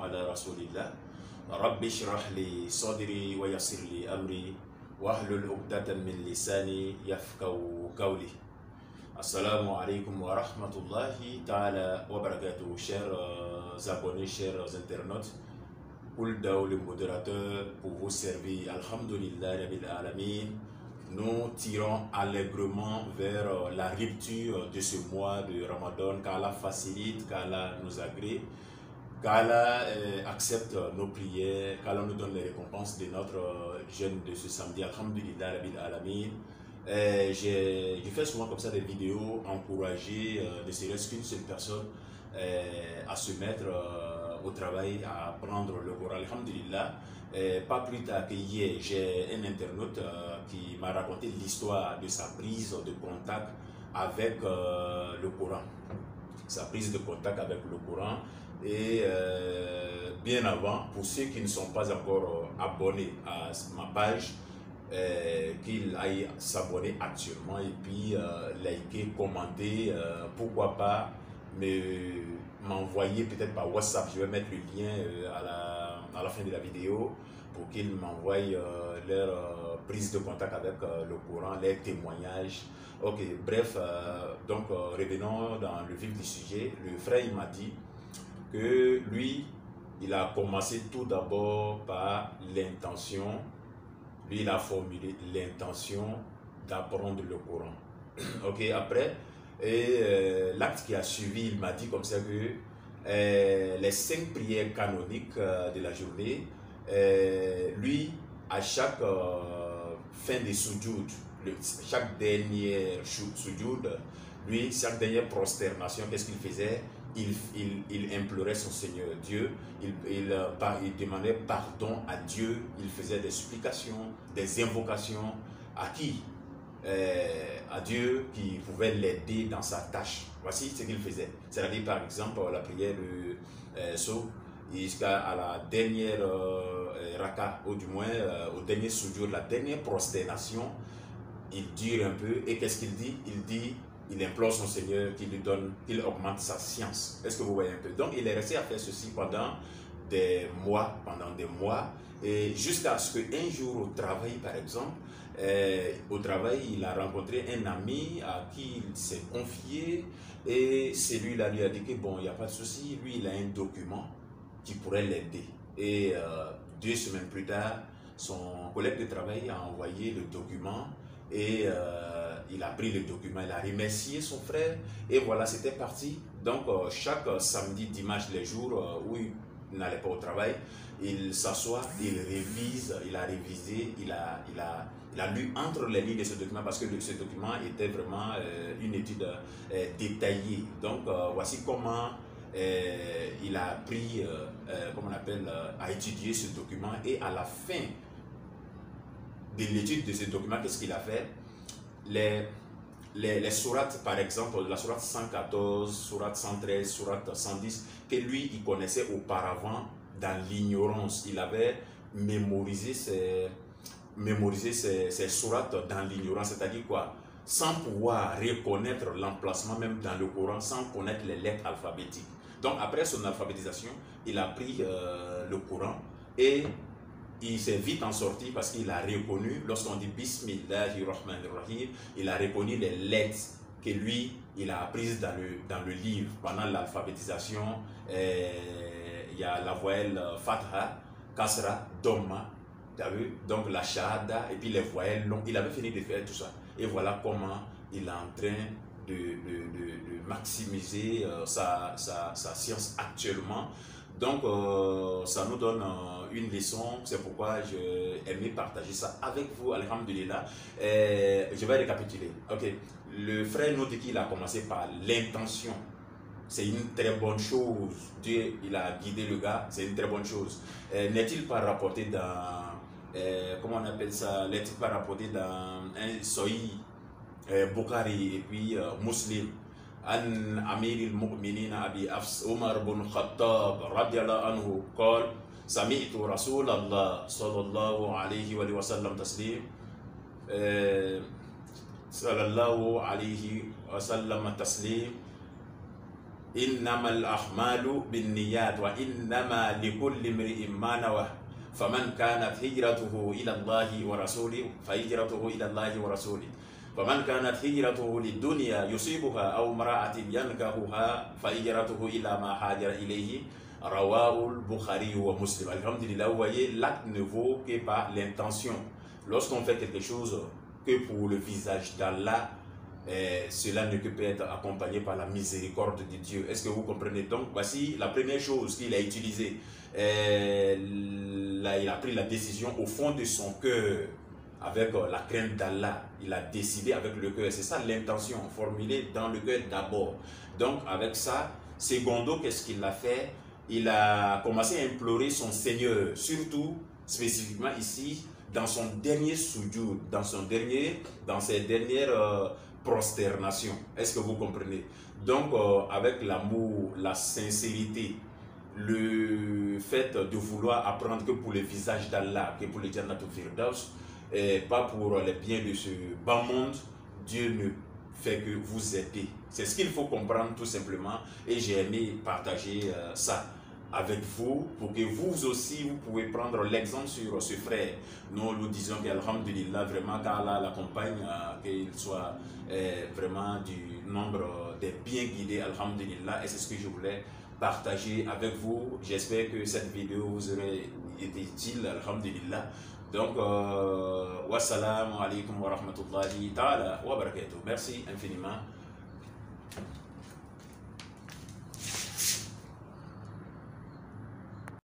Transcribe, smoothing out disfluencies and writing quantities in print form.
على رسول الله رب اشرح لي صدري ويسر لي أمري واحلل عقدة من لساني يفقهوا قولي. Assalamu alaikum wa rahmatullahi ta'ala wa barakatuh. Chers abonnés, chers internautes, Ouldaou le modérateur pour vous servir. Alhamdulillah Rabbil Alamin. Nous tirons allègrement vers la rupture de ce mois de Ramadan, qu'Allah facilite, qu'Allah nous agrée, qu'Allah accepte nos prières, qu'Allah nous donne les récompenses de notre jeûne de ce samedi. Alhamdulillah Rabbil Alamin. Je fais souvent comme ça des vidéos, encourager ne serait-ce qu'une seule personne à se mettre au travail, à apprendre le Coran. Alhamdulillah. Pas plus tard que hier, j'ai un internaute qui m'a raconté l'histoire de sa prise de contact avec le Coran. Sa prise de contact avec le Coran. Et bien avant, pour ceux qui ne sont pas encore abonnés à ma page, qu'il aille s'abonner actuellement et puis liker, commenter, pourquoi pas m'envoyer peut-être par WhatsApp. Je vais mettre le lien à la fin de la vidéo pour qu'ils m'envoient leur prise de contact avec le Coran, leurs témoignages. Ok, bref, donc revenons dans le vif du sujet. Le frère il m'a dit que lui, il a commencé tout d'abord par l'intention. Lui, il a formulé l'intention d'apprendre le Coran. Ok, après, l'acte qui a suivi, il m'a dit comme ça que les 5 prières canoniques de la journée, lui, à chaque fin de soujoud, chaque dernière soujoud, lui, chaque dernière prosternation, qu'est-ce qu'il faisait? Il implorait son Seigneur Dieu, il demandait pardon à Dieu, il faisait des supplications, des invocations à qui? À Dieu qui pouvait l'aider dans sa tâche. Voici ce qu'il faisait. C'est-à-dire par exemple la prière de Saut jusqu'à la dernière raka, ou du moins au dernier sujoud, la dernière prosternation, il dure un peu et qu'est-ce qu'il dit? Il implore son Seigneur qu'il lui donne, qu'il augmente sa science. Est-ce que vous voyez un peu? Donc il est resté à faire ceci pendant des mois, et jusqu'à ce qu'un jour au travail, par exemple, au travail, il a rencontré un ami à qui il s'est confié et celui-là lui a dit que bon, il n'y a pas de souci, lui il a un document qui pourrait l'aider. Et 2 semaines plus tard, son collègue de travail a envoyé le document et il a pris le document, il a remercié son frère et voilà, c'était parti. Donc chaque samedi, dimanche, les jours où il n'allait pas au travail, il s'assoit, il révise, il a révisé, il a lu entre les lignes de ce document parce que ce document était vraiment une étude détaillée. Donc voici comment il a appris, comment on appelle, à étudier ce document et à la fin de l'étude de ce document, qu'est-ce qu'il a fait? Les sourates, par exemple, la sourate 114, sourate 113, sourate 110, que lui, il connaissait auparavant dans l'ignorance. Il avait mémorisé ces sourates dans l'ignorance, c'est-à-dire quoi? Sans pouvoir reconnaître l'emplacement même dans le Coran, sans connaître les lettres alphabétiques. Donc, après son alphabétisation, il a pris le Coran et il s'est vite en sorti parce qu'il a reconnu, lorsqu'on dit Bismillahirrahmanirrahim, il a reconnu les lettres que lui, il a apprises dans le livre. Pendant l'alphabétisation, il y a la voyelle Fatha, Kasra, Dhamma, tu as vu? Donc la Shahada, et puis les voyelles longues. Il avait fini de faire tout ça. Et voilà comment il est en train de maximiser sa science actuellement. Donc, ça nous donne une leçon, c'est pourquoi j'ai aimé partager ça avec vous, alhamdulillah. Je vais récapituler. Ok, le frère nous dit qu'il a commencé par l'intention. C'est une très bonne chose. Dieu, il a guidé le gars, c'est une très bonne chose. N'est-il pas rapporté dans, comment on appelle ça, n'est-il pas rapporté dans un Sahih Bukhari et puis Muslim? عن أمير المؤمنين أبي أفس عمر بن الخطاب رضي الله عنه قال سمعت رسول الله صلى الله عليه وسلم تسليم صلى الله عليه وسلم تسليم إنما الأعمال بالنيات وإنما لكل امرئ ما نوى فمن كانت هجرته إلى الله ورسوله فهجرته إلى الله ورسوله فمن كانت هجرته للدنيا يصيبها أو امرأة ينكحها فهجرته إلى ما هاجر إليه رواه البخاري ومسلم. Alhamdulillah, vous voyez, l'acte ne vaut que par l'intention. Lorsqu'on fait quelque chose que pour le visage d'Allah, cela ne peut être accompagné par la miséricorde de Dieu. Est-ce que vous comprenez? Donc, voici la première chose qu'il a utilisée. Il a pris la décision au fond de son cœur, avec la crainte d'Allah. Il a décidé avec le cœur. C'est ça l'intention, formulée dans le cœur d'abord. Donc, avec ça, secondo, qu'est-ce qu'il a fait? Il a commencé à implorer son Seigneur, surtout, spécifiquement ici, dans son dernier sujoud, dans ses dernières prosternation. Est-ce que vous comprenez? Donc, avec l'amour, la sincérité, le fait de vouloir apprendre que pour le visage d'Allah, que pour le Jannatul Firdaus, et pas pour les biens de ce bas monde, Dieu ne fait que vous aider. C'est ce qu'il faut comprendre tout simplement. Et j'ai aimé partager ça avec vous, pour que vous aussi, vous pouvez prendre l'exemple sur ce frère. Nous disons qu'Alhamdulillah, vraiment, qu'Allah l'accompagne, qu'il soit vraiment du nombre des bien guidés, Alhamdulillah, et c'est ce que je voulais partager avec vous. J'espère que cette vidéo vous aurait été utile, Alhamdulillah. Donc, wassalamu alaikum wa rahmatullahi ta'ala wa barakatuh. Merci infiniment.